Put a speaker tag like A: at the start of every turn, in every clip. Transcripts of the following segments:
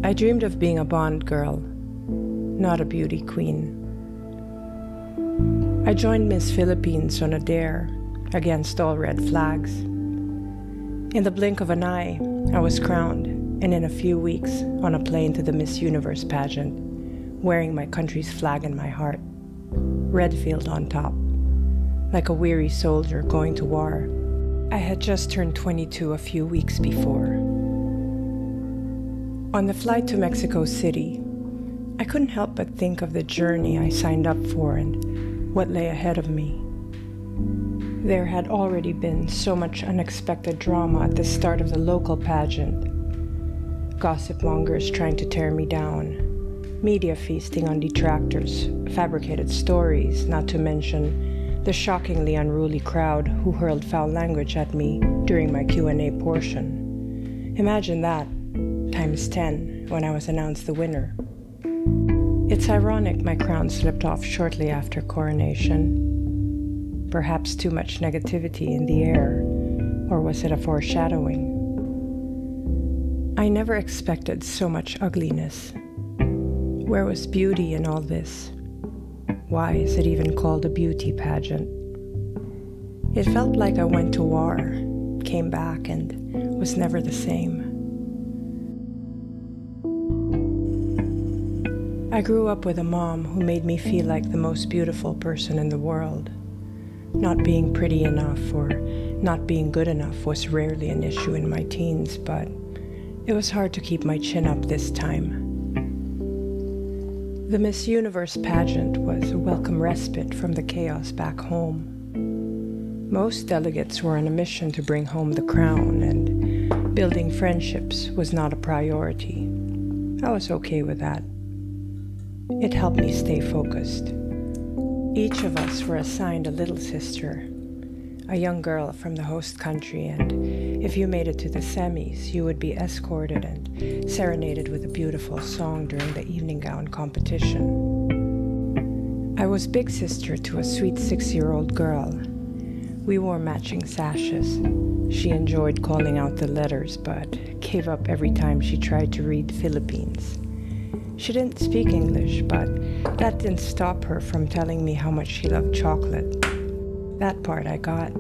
A: I dreamed of being a Bond girl, not a beauty queen. I joined Miss Philippines on a dare against all red flags. In the blink of an eye, I was crowned, and in a few weeks, on a plane to the Miss Universe pageant, wearing my country's flag in my heart, red field on top, like a weary soldier going to war. I had just turned 22 a few weeks before. On the flight to Mexico City, I couldn't help but think of the journey I signed up for and what lay ahead of me. There had already been so much unexpected drama at the start of the local pageant. Gossip mongers trying to tear me down, media feasting on detractors, fabricated stories, not to mention the shockingly unruly crowd who hurled foul language at me during my Q&A portion. Imagine that, times 10, when I was announced the winner. It's ironic my crown slipped off shortly after coronation. Perhaps too much negativity in the air, or was it a foreshadowing? I never expected so much ugliness. Where was beauty in all this? Why is it even called a beauty pageant? It felt like I went to war, came back, and was never the same. I grew up with a mom who made me feel like the most beautiful person in the world. Not being pretty enough or not being good enough was rarely an issue in my teens, but it was hard to keep my chin up this time. The Miss Universe pageant was a welcome respite from the chaos back home. Most delegates were on a mission to bring home the crown, and building friendships was not a priority. I was okay with that. It helped me stay focused. Each of us were assigned a little sister, a young girl from the host country, and if you made it to the semis, you would be escorted and serenaded with a beautiful song during the evening gown competition. I was big sister to a sweet 6-year-old girl. We wore matching sashes. She enjoyed calling out the letters, but gave up every time she tried to read Philippines. She didn't speak English, but that didn't stop her from telling me how much she loved chocolate. That part I got.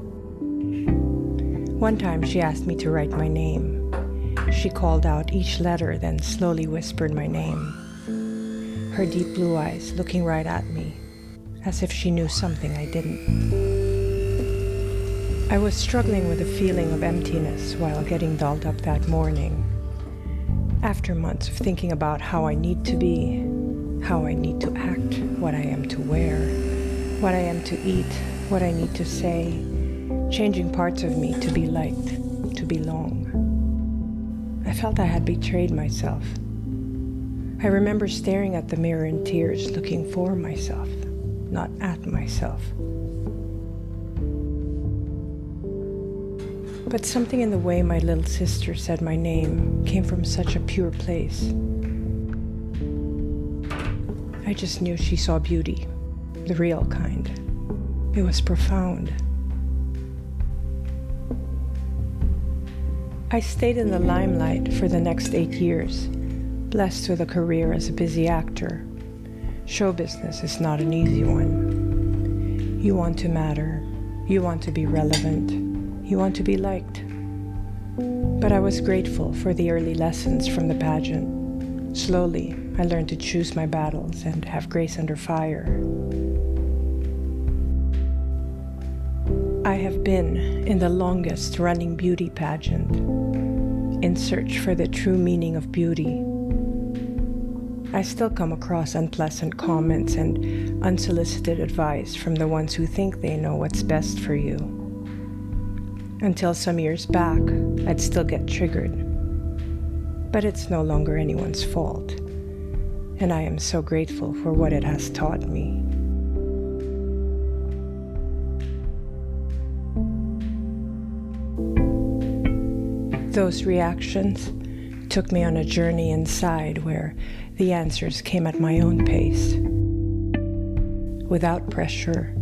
A: One time she asked me to write my name. She called out each letter, then slowly whispered my name. Her deep blue eyes looking right at me, as if she knew something I didn't. I was struggling with a feeling of emptiness while getting dolled up that morning. After months of thinking about how I need to be, how I need to act, what I am to wear, what I am to eat, what I need to say, changing parts of me to be liked, to belong. I felt I had betrayed myself. I remember staring at the mirror in tears, looking for myself, not at myself. But something in the way my little sister said my name came from such a pure place. I just knew she saw beauty, the real kind. It was profound. I stayed in the limelight for the next 8 years, blessed with a career as a busy actor. Show business is not an easy one. You want to matter, you want to be relevant, you want to be liked. But I was grateful for the early lessons from the pageant. Slowly, I learned to choose my battles and have grace under fire. I have been in the longest running beauty pageant, in search for the true meaning of beauty. I still come across unpleasant comments and unsolicited advice from the ones who think they know what's best for you. Until some years back, I'd still get triggered. But it's no longer anyone's fault, and I am so grateful for what it has taught me. Those reactions took me on a journey inside where the answers came at my own pace, without pressure,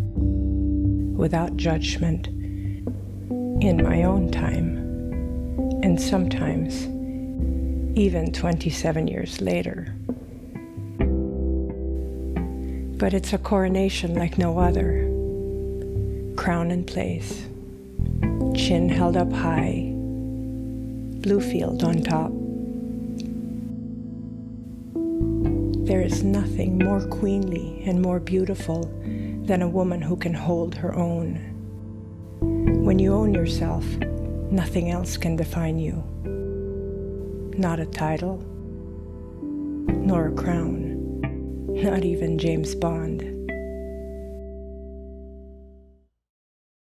A: without judgment, in my own time, and sometimes even 27 years later. But it's a coronation like no other. Crown in place, chin held up high, blue field on top. There is nothing more queenly and more beautiful than a woman who can hold her own. When you own yourself, nothing else can define you. Not a title, nor a crown, not even James Bond.